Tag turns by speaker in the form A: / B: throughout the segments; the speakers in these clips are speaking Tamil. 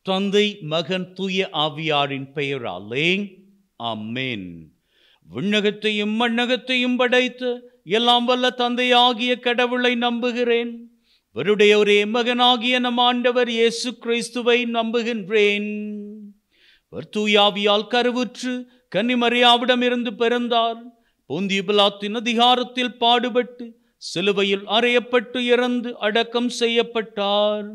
A: தந்தை, மகன், தூய ஆவியாரின் பெயராலே ஆமென். விண்ணகத்தையும் மண்ணகத்தையும் படைத்து எல்லாம் வல்ல தந்தையாகிய கடவுளை நம்புகிறேன். அவருடைய ஒரே மகனாகிய நம் ஆண்டவர் இயேசு கிறிஸ்துவை நம்புகின்றேன். அவர் தூயாவியால் கருவுற்று கன்னிமரியாவிடம் இருந்து பிறந்தார். பொந்திய பிலாத்தின் அதிகாரத்தில் பாடுபட்டு சிலுவையில் அறையப்பட்டு இறந்து அடக்கம் செய்யப்பட்டார்.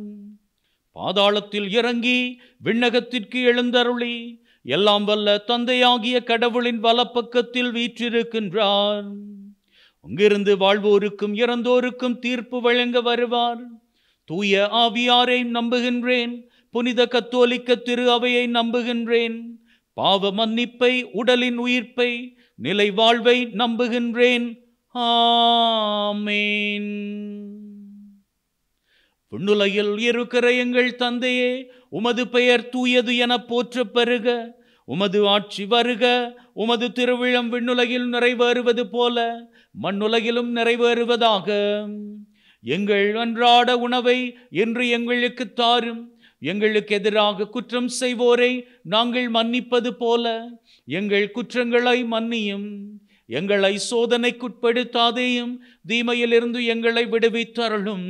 A: பாதாளத்தில் இறங்கி விண்ணகத்திற்கு எழுந்தருளி எல்லாம் வல்ல தந்தையாகிய கடவுளின் வலப்பக்கத்தில் வீற்றிருக்கின்றார். அங்கிருந்து வாழ்வோருக்கும் இறந்தோருக்கும் தீர்ப்பு வழங்க வருவார். தூய ஆவியாரை நம்புகின்றேன். புனித கத்தோலிக்க திரு அவையை நம்புகின்றேன். பாவ மன்னிப்பை, உடலின் உயிர்ப்பை, நிலை வாழ்வை நம்புகின்றேன். ஆமென். விண்ணுலகில் இருக்கிற எங்கள் தந்தையே, உமது பெயர் தூயது என போற்ற பெறுக. உமது ஆட்சி வருக. உமது திருவிழம் விண்ணுலகில் நிறைவேறுவது போல மண்ணுலகிலும் நிறைவேறுவதாக. எங்கள் அன்றாட உணவை இன்று எங்களுக்கு தாரும். எங்களுக்கு எதிராக குற்றம் செய்வோரை நாங்கள் மன்னிப்பது போல எங்கள் குற்றங்களை மன்னியும். எங்களை சோதனைக்குட்படுத்தாதேயும், தீமையிலிருந்து எங்களை விடுவித்தருளும்.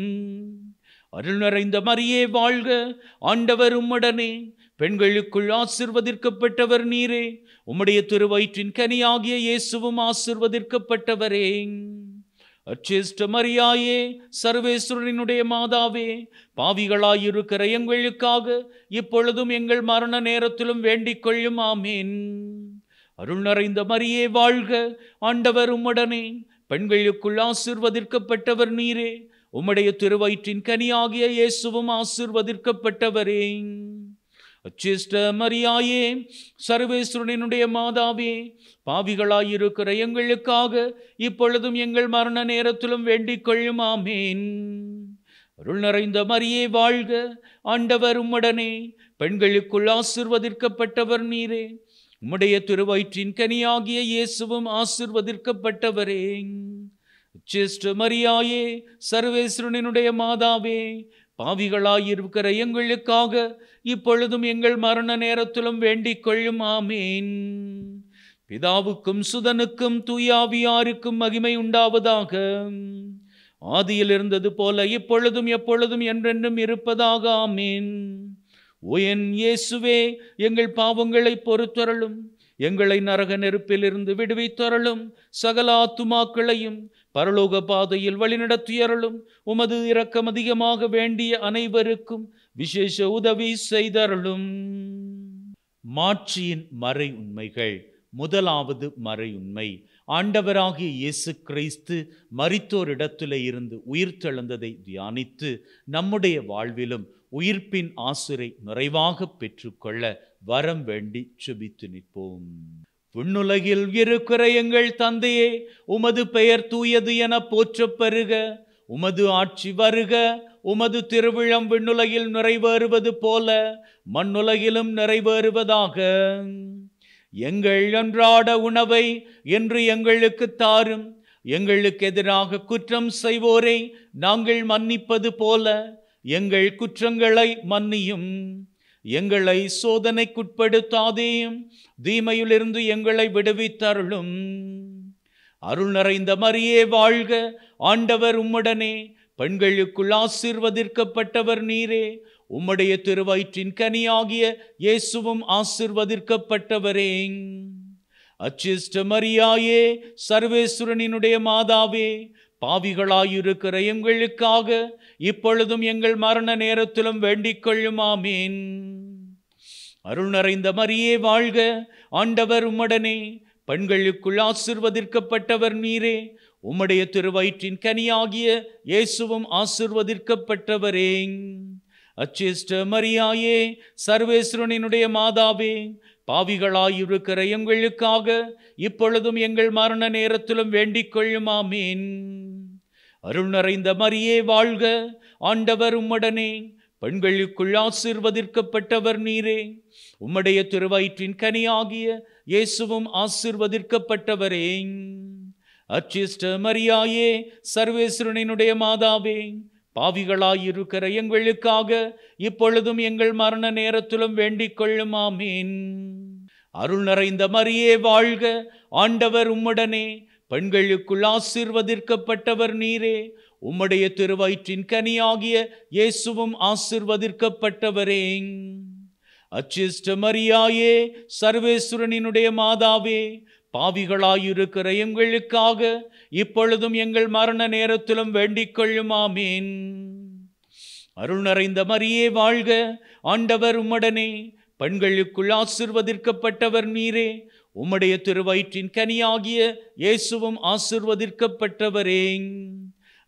A: அருள் நிறைந்த மரியே வாழ்க. ஆண்டவர் உம்முடனே. பெண்களுக்குள் ஆசீர்வதிக்கப்பட்டவர் நீரே. உம்முடைய திருவயிற்றின் கனியாகிய இயேசுவும் ஆசீர்வதிக்கப்பட்டவரே. அச்சிஷ்ட மரியாயே, சர்வேஸ்வரனுடைய மாதாவே, பாவிகளாயிருக்கிற எங்களுக்காக இப்பொழுதும் எங்கள் மரண நேரத்திலும் வேண்டிக் கொள்ளும். ஆமேன். அருள் நிறைந்த மரியே வாழ்க. ஆண்டவர் உம்முடனே. பெண்களுக்குள் ஆசீர்வதிக்கப்பட்டவர் நீரே. உம்முடைய திருவயிற்றின் கனியாகிய இயேசுவும் ஆசீர்வதிக்கப்பட்டவரே. அச்சிஷ்ட மரியாயே, சர்வேஸ்வரனுடைய மாதாவே, பாவிகளாயிருக்கிற எங்களுக்காக இப்பொழுதும் எங்கள் மரண நேரத்திலும் வேண்டிக் கொள்ளும். ஆமேன். அருள் நிறைந்த மரியே வாழ்க. ஆண்டவர் உம்முடனே. பெண்களுக்குள் ஆசீர்வதிக்கப்பட்டவர் நீரே. உம்முடைய திருவயிற்றின் கனியாகிய இயேசுவும் ஆசீர்வதிக்கப்பட்டவரே. அச்சிஷ்ட மரியாயே, சர்வேஸ்வரனுடைய மாதாவே, பாவிகளாயிருக்கிற எங்களுக்காக இப்பொழுதும் எங்கள் மரண நேரத்திலும் வேண்டிக் கொள்ளும். ஆமேன். பிதாவுக்கும் சுதனுக்கும் தூயாவியாருக்கும் மகிமை உண்டாவதாக. ஆதியில் இருந்தது போல இப்பொழுதும் எப்பொழுதும் என்றென்றும் இருப்பதாக. ஆமேன். ஓ என் இயேசுவே, எங்கள் பாவங்களை பொறுத்தருளும். எங்களை நரக நெருப்பிலிருந்து விடுவித்தருளும். சகல ஆத்துமாக்களையும் பரலோக பாதையில் வழிநடத்தியருளும். உமது இரக்கம் அதிகமாக வேண்டிய அனைவருக்கும் விசேஷ உதவி செய்தருளும். மாட்சியின் மறை உண்மைகள். முதலாவது மறை உண்மை, ஆண்டவராகிய இயேசு கிறிஸ்து மரித்தோரிடத்திலே இருந்து உயிர்த்தெழுந்ததை தியானித்து நம்முடைய வாழ்விலும் உயிர்ப்பின் ஆசிரை நிறைவாக பெற்றுக்கொள்ள வரம் வேண்டி செபித்து நிற்போம். விண்ணுலகில் இருக்கிற எங்கள் தந்தையே, உமது பெயர் தூயது என போற்றப் பெறுக. உமது ஆட்சி வருக. உமது திருவிழம் விண்ணுலகில் நிறைவேறுவது போல மண்ணுலகிலும் நிறைவேறுவதாக. எங்கள் அன்றாட உணவை இன்று எங்களுக்கு தாரும். எங்களுக்கு எதிராக குற்றம் செய்வோரை நாங்கள் மன்னிப்பது போல எங்கள் குற்றங்களை மன்னியும். எங்களை சோதனைக்குட்படுத்தாதேயும், தீமையிலிருந்து எங்களை விடுவித்தருளும். அருள் நிறைந்த மரியே வாழ்க. ஆண்டவர் உம்முடனே. பெண்களுக்குள் ஆசீர்வதிக்கப்பட்டவர் நீரே. உம்முடைய திருவயிற்றின் கனியாகிய இயேசுவும் ஆசீர்வதிக்கப்பட்டவரே. அச்சிஷ்ட மரியாயே, சர்வேஸ்வரனுடைய மாதாவே, பாவிகளாயிருக்கிற எங்களுக்காக இப்பொழுதும் எங்கள் மரண நேரத்திலும் வேண்டிக் கொள்ளும். ஆமேன். அருள் நிறைந்த மரியே வாழ்க. ஆண்டவர் உம்முடனே. பெண்களுக்குள் ஆசீர்வதிக்கப்பட்டவர் நீரே. உம்முடைய திருவயிற்றின் கனியாகிய இயேசுவும் ஆசீர்வதிக்கப்பட்டவரே. அச்சிஷ்ட மரியாயே, சர்வேஸ்வரனுடைய மாதாவே, பாவிகளாயிருக்கிற எங்களுக்காக இப்பொழுதும் எங்கள் மரண நேரத்திலும் வேண்டிக் கொள்ளும். ஆமேன். அருள் நிறைந்த மரியே வாழ்க. ஆண்டவர் உம்முடனே. பெண்களுக்குள் ஆசீர்வதிக்கப்பட்டவர் நீரே. உம்முடைய திருவயிற்றின் கனியாகிய இயேசுவும் ஆசீர்வதிக்கப்பட்டவரே. அச்சிஷ்ட மரியாயே, சர்வேஸ்வரனுடைய மாதாவே, பாவிகளாயிருக்கிற எங்களுக்காக இப்பொழுதும் எங்கள் மரண நேரத்திலும் வேண்டிக் கொள்ளும். ஆமீன். அருள் நிறைந்த மரியே வாழ்க, ஆண்டவர் உம்முடனே, பெண்களுக்குள் ஆசீர்வதிக்கப்பட்டவர் நீரே, உம்முடைய திருவயிற்றின் கனியாகிய இயேசுவும் ஆசீர்வதிக்கப்பட்டவரே. அச்சிஷ்ட மரியாயே, சர்வேஸ்வரனினுடைய மாதாவே, பாவிகளாயிருக்கிற எங்களுக்காக இப்பொழுதும் எங்கள் மரண நேரத்திலும் வேண்டிக் கொள்ளும். ஆமீன். அருள் நிறைந்த மரியே வாழ்க, ஆண்டவர் உம்முடனே, பெண்களுக்குள் ஆசீர்வதிக்கப்பட்டவர் நீரே, உம்முடைய திருவயிற்றின் கனியாகிய இயேசுவும் ஆசீர்வதிக்கப்பட்டவரே.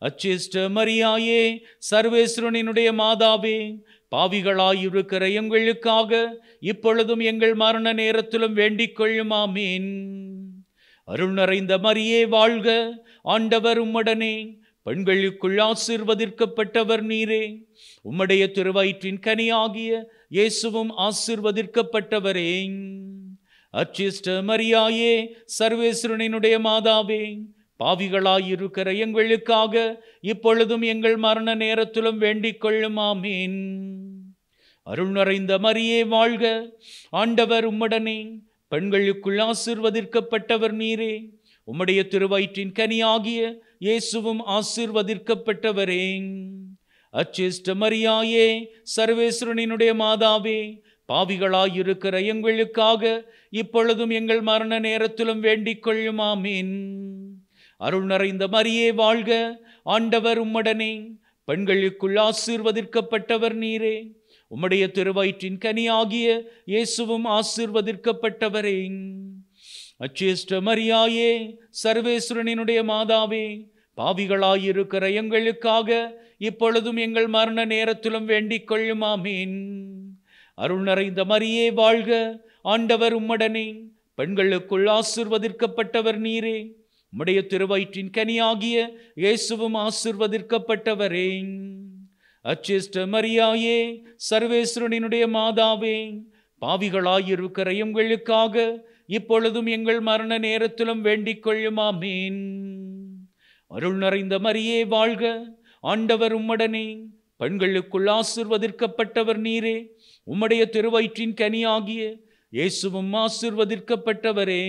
A: அச்சிஷ்ட மரியாயே, சர்வேஸ்வரனினுடைய மாதாவே, பாவிகளாயிருக்கிற எங்களுக்காக இப்பொழுதும் எங்கள் மரண நேரத்திலும் வேண்டிக் கொள்ளும். ஆமீன். அருள் நிறைந்த மரியே வாழ்க, ஆண்டவர் உம்முடனே, பெண்களுக்குள் ஆசீர்வதிக்கப்பட்டவர் நீரே, உம்முடைய திருவயிற்றின் கனியாகிய இயேசுவும் ஆசீர்வதிக்கப்பட்டவரே. அச்சிஷ்ட மரியாயே, சர்வேஸ்வரனினுடைய மாதாவே, பாவிகளாயிருக்கிற எங்களுக்காக இப்பொழுதும் எங்கள் மரண நேரத்திலும் வேண்டிக் கொள்ளும். ஆமீன். அருள் நிறைந்த மரியே வாழ்க, ஆண்டவர் உம்முடனே, பெண்களுக்குள் ஆசீர்வதிக்கப்பட்டவர் நீரே, உம்முடைய திருவயிற்றின் கனியாகிய இயேசுவும் ஆசீர்வதிக்கப்பட்டவரே. அச்சிஷ்ட மரியாயே, சர்வேஸ்வரனினுடைய மாதாவே, பாவிகளாயிருக்கிற எங்களுக்காக இப்பொழுதும் எங்கள் மரண நேரத்திலும் வேண்டிக் கொள்ளும். ஆமீன். அருள் நிறைந்த மரியே வாழ்க, ஆண்டவர் உம்முடனே, பெண்களுக்குள் ஆசீர்வதிக்கப்பட்டவர் நீரே, உம்முடைய திருவயிற்றின் கனியாகிய இயேசுவும் ஆசீர்வதிக்கப்பட்டவரே. அச்சிஷ்ட மரியாயே, சர்வேஸ்வரனினுடைய மாதாவே, பாவிகளாயிருக்கிற எங்களுக்காக இப்பொழுதும் எங்கள் மரண நேரத்திலும் வேண்டிக் கொள்ளும். ஆமீன். அருள் நிறைந்த மரியே வாழ்க, ஆண்டவர் உம்முடனே, பெண்களுக்குள் ஆசீர்வதிக்கப்பட்டவர் நீரே, உம்முடைய திருவயிற்றின் கனியாகிய இயேசுவும் ஆசீர்வதிக்கப்பட்டவரே. அச்சிஷ்ட மரியாயே, சர்வேஸ்வரனினுடைய மாதாவே, பாவிகளாயிருக்கிற எங்களுக்காக இப்பொழுதும் எங்கள் மரண நேரத்திலும் வேண்டிக் கொள்ளும். ஆமீன். அருள் நிறைந்த மரியே வாழ்க, ஆண்டவர் உம்முடனே, பெண்களுக்குள் ஆசீர்வதிக்கப்பட்டவர் நீரே, உம்முடைய திருவயிற்றின் கனியாகிய இயேசுவும் ஆசீர்வதிக்கப்பட்டவரே.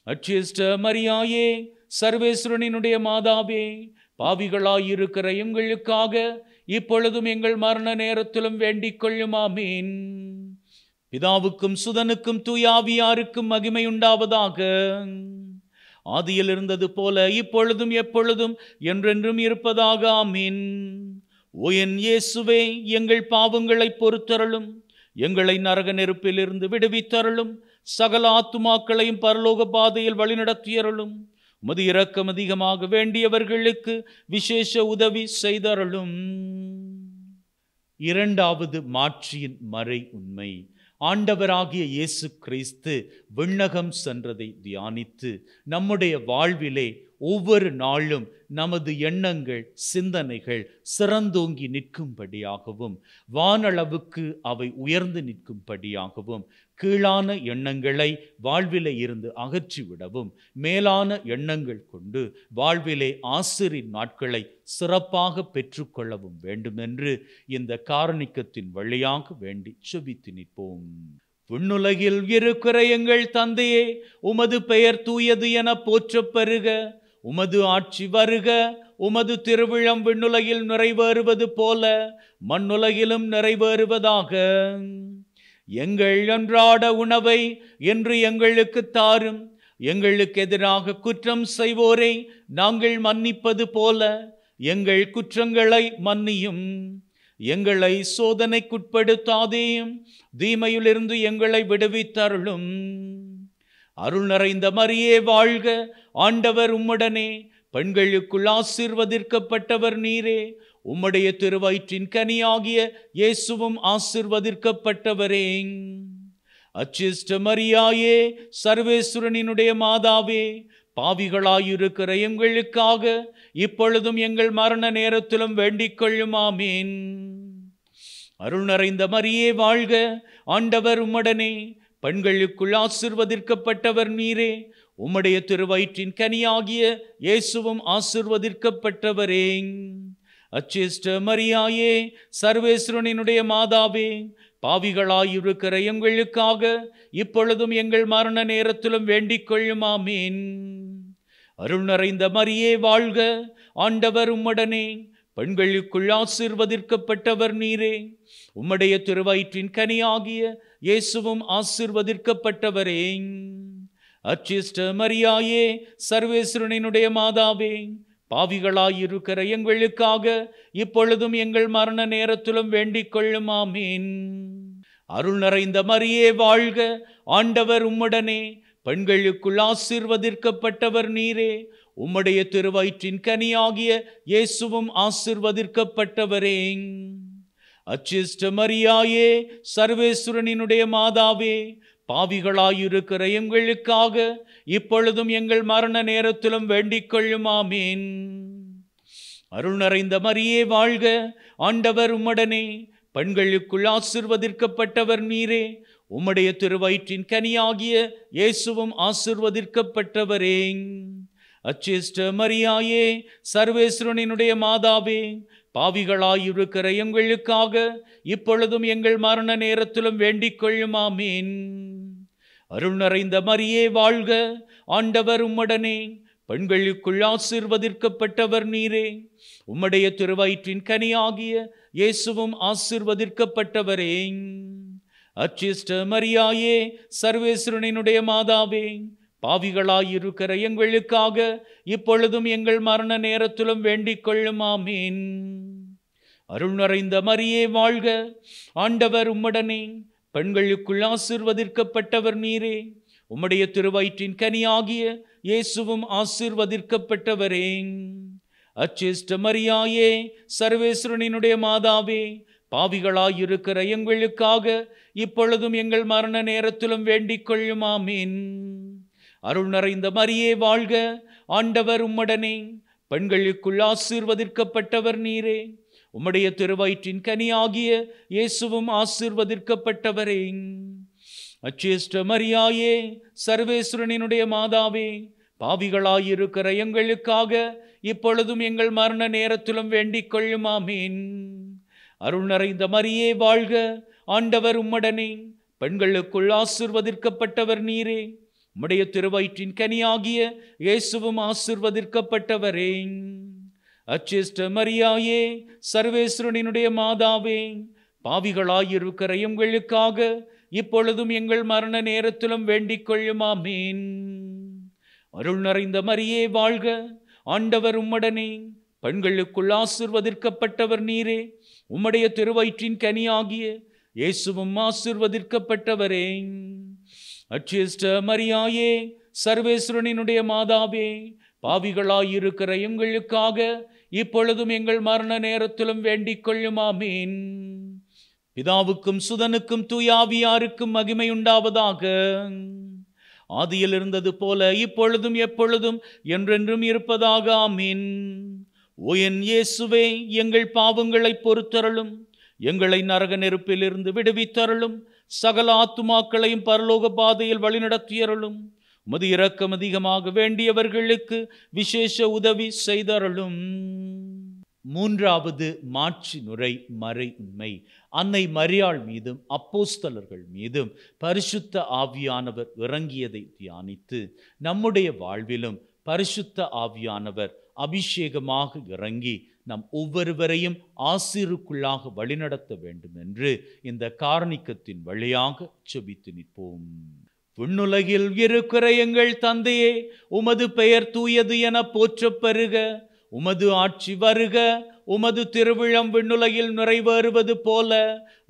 A: அச்சிஷ்ட மரியாயே, சர்வேஸ்வரனினுடைய மாதாவே, பாவிகளாயிருக்கிற எங்களுக்காக இப்பொழுதும் எங்கள் மரண நேரத்திலும் வேண்டிக் கொள்ளும். ஆமீன். பிதாவுக்கும் சுதனுக்கும் தூயாவியாருக்கும் மகிமை உண்டாவதாக. ஆதியில் இருந்தது போல இப்பொழுதும் எப்பொழுதும் என்றென்றும் இருப்பதாக. ஆமீன். ஓ என் இயேசுவே, எங்கள் பாவங்களை பொறுத்தருளும், எங்களை நரக நெருப்பிலிருந்து விடுவித்தருளும், சகல ஆத்துமாக்களையும் பரலோக பாதையில் வழிநடத்தியருளும். உமது இரக்கம் அதிகமாக வேண்டியவர்களுக்கு விசேஷ உதவி செய்தருளும். இரண்டாவது மாட்சியின் மறை உண்மை. ஆண்டவராகிய இயேசு கிறிஸ்து விண்ணகம் சென்றதை தியானித்து நம்முடைய வாழ்விலே ஒவ்வொரு நாளும் நமது எண்ணங்கள் சிந்தனைகள் சிறந்தோங்கி நிற்கும்படியாகவும் வானளவுக்கு அவை உயர்ந்து நிற்கும்படியாகவும் கீழான எண்ணங்களை வாழ்விலே இருந்து அகற்றிவிடவும் மேலான எண்ணங்கள் கொண்டு வாழ்விலே ஆசிரின் நாட்களை சிறப்பாக பெற்றுக்கொள்ளவும் வேண்டுமென்று இந்த காரணிக்கத்தின் வழியாக வேண்டி செபித்து நிற்போம். விண்ணுலகில் இருக்கிற எங்கள் தந்தையே, உமது பெயர் தூயது என போற்றப் பெறுக. உமது ஆட்சி வருக. உமது திருவிழம் விண்ணுலகில் நிறைவேறுவது போல மண்ணுலகிலும் நிறைவேறுவதாக. எங்கள் அன்றாட உணவை என்று எங்களுக்கு தாரும். எங்களுக்கு எதிராக குற்றம் செய்வோரை நாங்கள் மன்னிப்பது போல எங்கள் குற்றங்களை மன்னியும். எங்களை சோதனைக்குட்படுத்தாதேயும், தீமையிலிருந்து எங்களை விடுவித்தருளும். அருள் நிறைந்த மரியே வாழ்க, ஆண்டவர் உம்முடனே, பெண்களுக்குள் ஆசீர்வதிக்கப்பட்டவர் நீரே. உம்முடைய திருவயிற்றின் கனியாகிய இயேசுவும் ஆசீர்வதிக்கப்பட்டவரே. அச்சிஷ்ட மரியாயே, சர்வேஸ்வரனினுடைய மாதாவே, பாவிகளாயிருக்கிற எங்களுக்காக இப்பொழுதும் எங்கள் மரண நேரத்திலும் வேண்டிக் கொள்ளும். ஆமீன். அருள் நிறைந்த மரியே வாழ்க, ஆண்டவர் உம்முடனே, பெண்களுக்குள் ஆசீர்வதிக்கப்பட்டவர் நீரே. உம்முடைய திருவயிற்றின் கனியாகிய இயேசுவும் ஆசீர்வதிக்கப்பட்டவரே. அச்சிஷ்ட மரியாயே, சர்வேஸ்வரனினுடைய மாதாவே, பாவிகளாயிருக்கிற எங்களுக்காக இப்பொழுதும் எங்கள் மரண நேரத்திலும் வேண்டிக் கொள்ளும். ஆமீன். அருள் நிறைந்த மரியே வாழ்க, ஆண்டவர் உம்முடனே, பெண்களுக்குள் ஆசீர்வதிக்கப்பட்டவர் நீரே. உம்முடைய திருவயிற்றின் கனியாகிய இயேசுவும் ஆசீர்வதிக்கப்பட்டவரே. அச்சிஷ்ட மரியாயே, சர்வேஸ்வரனினுடைய மாதாவே, பாவிகளாயிருக்கிற எங்களுக்காக இப்பொழுதும் எங்கள் மரண நேரத்திலும் வேண்டிக் கொள்ளும். ஆமீன். அருள் நிறைந்த மரியே வாழ்க, ஆண்டவர் உம்முடனே, பெண்களுக்குள் ஆசீர்வதிக்கப்பட்டவர் நீரே. உம்முடைய திருவயிற்றின் கனியாகிய இயேசுவும் ஆசீர்வதிக்கப்பட்டவரே. அச்சிஷ்ட மரியாயே, சர்வேஸ்வரனினுடைய மாதாவே, பாவிகளாயிருக்கிற எங்களுக்காக இப்பொழுதும் எங்கள் மரண நேரத்திலும் வேண்டிக் கொள்ளும். ஆமீன். அருள் நிறைந்த மரியே வாழ்க, ஆண்டவர் உம்முடனே, பெண்களுக்குள் ஆசீர்வதிக்கப்பட்டவர் நீரே. உம்முடைய திருவயிற்றின் கனியாகிய இயேசுவும் ஆசீர்வதிக்கப்பட்டவரே. அச்சிஷ்ட மரியாயே, சர்வேஸ்வரனினுடைய மாதாவே, பாவிகளாயிருக்கிற எங்களுக்காக இப்பொழுதும் எங்கள் மரண நேரத்திலும் வேண்டிக் கொள்ளும். ஆமீன். அருள் நிறைந்த மரியே வாழ்க, ஆண்டவர் உம்முடனே, பெண்களுக்குள் ஆசீர்வதிக்கப்பட்டவர் நீரே. உம்முடைய திருவயிற்றின் கனியாகிய இயேசுவும் ஆசீர்வதிக்கப்பட்டவரே. அச்சிஷ்ட மரியாயே, சர்வேஸ்வரனினுடைய மாதாவே, பாவிகளாயிருக்கிற எங்களுக்காக இப்பொழுதும் எங்கள் மரண நேரத்திலும் வேண்டிக் கொள்ளும். ஆமீன். அருள் நிறைந்த மரியே வாழ்க, ஆண்டவர் உம்முடனே, பெண்களுக்குள் ஆசீர்வதிக்கப்பட்டவர் நீரே. உம்முடைய திருவயிற்றின் கனியாகிய இயேசுவும் ஆசீர்வதிக்கப்பட்டவரே. அச்சிஷ்ட மரியாயே, சர்வேஸ்வரனினுடைய மாதாவே, பாவிகளாயிருக்கிற எங்களுக்காக இப்பொழுதும் எங்கள் மரண நேரத்திலும் வேண்டிக் கொள்ளும். ஆமீன். அருள் நிறைந்த மரியே வாழ்க, ஆண்டவர் உம்முடனே, பெண்களுக்குள் ஆசீர்வதிக்கப்பட்டவர் நீரே. உம்முடைய திருவயிற்றின் கனியாகிய இயேசுவும் ஆசீர்வதிக்கப்பட்டவரே. அச்சிஷ்ட மரியாயே, சர்வேஸ்வரனினுடைய மாதாவே, பாவிகளாயிருக்கிற எங்களுக்காக இப்பொழுதும் எங்கள் மரண நேரத்திலும் வேண்டிக் கொள்ளும். ஆமீன். அருள் நிறைந்த மரியே வாழ்க, ஆண்டவர் உம்முடனே, பெண்களுக்குள் ஆசீர்வதிக்கப்பட்டவர் நீரே. உம்முடைய திருவயிற்றின் கனியாகிய இயேசுவும் ஆசீர்வதிக்கப்பட்டவரே. அச்சிஷ்ட மரியாயே, சர்வேஸ்வரனினுடைய மாதாவே, பாவிகளாயிருக்கிற எங்களுக்காக இப்பொழுதும் எங்கள் மரண நேரத்திலும் வேண்டிக் கொள்ளும். ஆமீன். அருள் நிறைந்த மரியே வாழ்க, ஆண்டவர் உம்முடனே, பெண்களுக்குள் ஆசீர்வதிக்கப்பட்டவர் நீரே. உம்முடைய திருவயிற்றின் கனியாகிய இயேசுவும் ஆசீர்வதிக்கப்பட்டவரே. அச்சிஷ்ட மரியாயே, சர்வேஸ்வரனினுடைய மாதாவே, பாவிகளாயிருக்கிற எங்களுக்காக இப்பொழுதும் எங்கள் மரண நேரத்திலும் வேண்டிக் கொள்ளும். ஆமீன். பிதாவுக்கும் சுதனுக்கும் தூயாவியாருக்கும் மகிமை உண்டாவதாக. ஆதியில் இருந்தது போல இப்பொழுதும் எப்பொழுதும் என்றென்றும் இருப்பதாக. ஆமீன். ஓ என் இயேசுவே, எங்கள் பாவங்களை பொறுத்தருளும், எங்களை நரக நெருப்பிலிருந்து விடுவித்தருளும், சகல ஆத்துமாக்களையும் பரலோக பாதையில் வழிநடத்தியருளும். உமது இரக்கம் அதிகமாக வேண்டியவர்களுக்கு விசேஷ உதவி செய்தருளும். மூன்றாவது மாட்சி நுரை மறை உண்மை. அன்னை மரியாள் மீதும் அப்போஸ்தலர்கள் மீதும் பரிசுத்த ஆவியானவர் இறங்கியதை தியானித்து நம்முடைய வாழ்விலும் பரிசுத்த ஆவியானவர் அபிஷேகமாக இறங்கி நம் ஒவ்வொருவரையும் ஆசீருக்குள்ளாக வழிநடத்த வேண்டும் என்று இந்த காரணிக்கத்தின் வழியாக செபித்து நிற்போம். விண்ணுலகில் இருக்கிற எங்கள் தந்தையே, உமது பெயர் தூயது என போற்றப் பெறுக. உமது ஆட்சி வருக. உமது திருவிழம் விண்ணுலகில் நிறைவேறுவது போல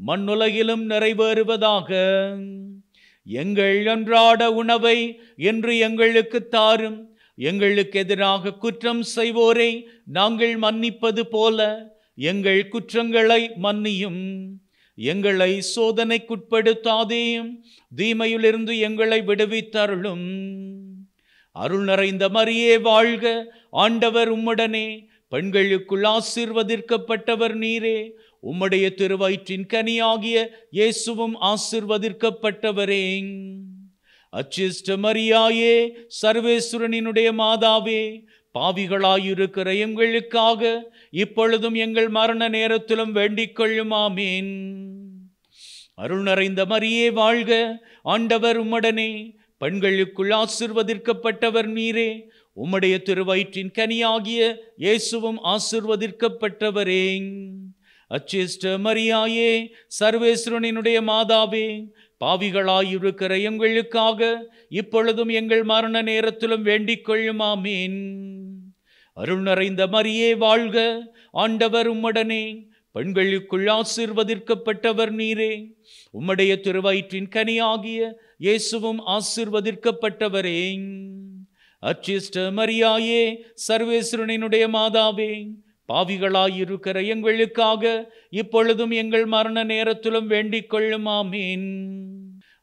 A: மண்ணுலகிலும் நிறைவேறுவதாக. எங்கள் அன்றாட உணவை என்று எங்களுக்கு தாரும். எங்களுக்கு எதிராக குற்றம் செய்வோரை நாங்கள் மன்னிப்பது போல எங்கள் குற்றங்களை மன்னியும். எங்களை சோதனைக்குட்படுத்தாதேயும், தீமையிலிருந்து எங்களை விடுவித்தருளும். அருள் நிறைந்த மரியே வாழ்க, ஆண்டவர் உம்முடனே, பெண்களுக்குள் ஆசீர்வதிக்கப்பட்டவர் நீரே. உம்முடைய திருவயிற்றின் கனியாகிய இயேசுவும் ஆசீர்வதிக்கப்பட்டவரே. அச்சிஷ்ட மரியாயே, சர்வேஸ்வரனினுடைய மாதாவே, பாவிகளாயிருக்கிற எங்களுக்காக இப்பொழுதும் எங்கள் மரண நேரத்திலும் வேண்டிக் கொள்ளும். ஆமீன். அருள் நிறைந்த மரியே வாழ்க, ஆண்டவர் உம்முடனே, பெண்களுக்குள் ஆசீர்வதிக்கப்பட்டவர் நீரே, உம்முடைய திருவயிற்றின் கனியாகிய இயேசுவும் ஆசீர்வதிக்கப்பட்டவரே. அச்சிஷ்ட மரியாயே, சர்வேஸ்வரனினுடைய மாதாவே, பாவிகளாயிருக்கிற எங்களுக்காக இப்பொழுதும் எங்கள் மரண நேரத்திலும் வேண்டிக் கொள்ளும். ஆமீன். அருள் நிறைந்த மரியே வாழ்க, ஆண்டவர் உம்முடனே, பெண்களுக்குள் ஆசீர்வதிக்கப்பட்டவர் நீரே, உம்முடைய திருவயிற்றின் கனியாகிய இயேசுவும் ஆசீர்வதிக்கப்பட்டவரே. அச்சிஷ்ட மரியாயே, சர்வேஸ்வரனினுடைய மாதாவே, பாவிகளாயிருக்கிற எங்களுக்காக இப்பொழுதும் எங்கள் மரண நேரத்திலும் வேண்டிக் கொள்ளும். ஆமீன்.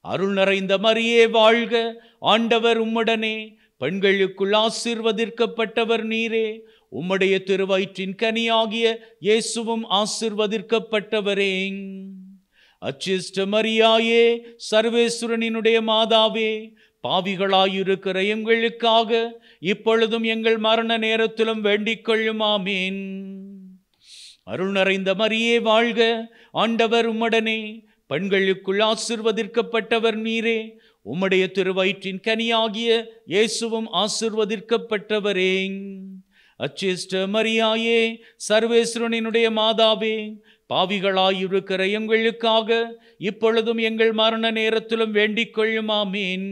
A: அருள் நிறைந்த மரியே வாழ்க, ஆண்டவர் உம்முடனே, பெண்களுக்குள் ஆசீர்வதிக்கப்பட்டவர் நீரே, உம்முடைய திருவயிற்றின் கனியாகிய இயேசுவும் ஆசீர்வதிக்கப்பட்டவரே. அச்சிஷ்ட மரியாயே, சர்வேஸ்வரனினுடைய மாதாவே, பாவிகளாயிருக்கிற எங்களுக்காக இப்பொழுதும் எங்கள் மரண நேரத்திலும் வேண்டிக் கொள்ளும். ஆமீன். அருள் நிறைந்த மரியே வாழ்க, ஆண்டவர் உம்முடனே, பெண்களுக்குள் ஆசீர்வதிக்கப்பட்டவர் நீரே, உம்முடைய திருவயிற்றின் கனியாகிய இயேசுவும் ஆசீர்வதிக்கப்பட்டவரே. அச்சிஷ்ட மரியாயே, சர்வேஸ்வரனினுடைய மாதாவே, பாவிகளாயிருக்கிற எங்களுக்காக இப்பொழுதும் எங்கள் மரண நேரத்திலும் வேண்டிக் கொள்ளும். ஆமீன்.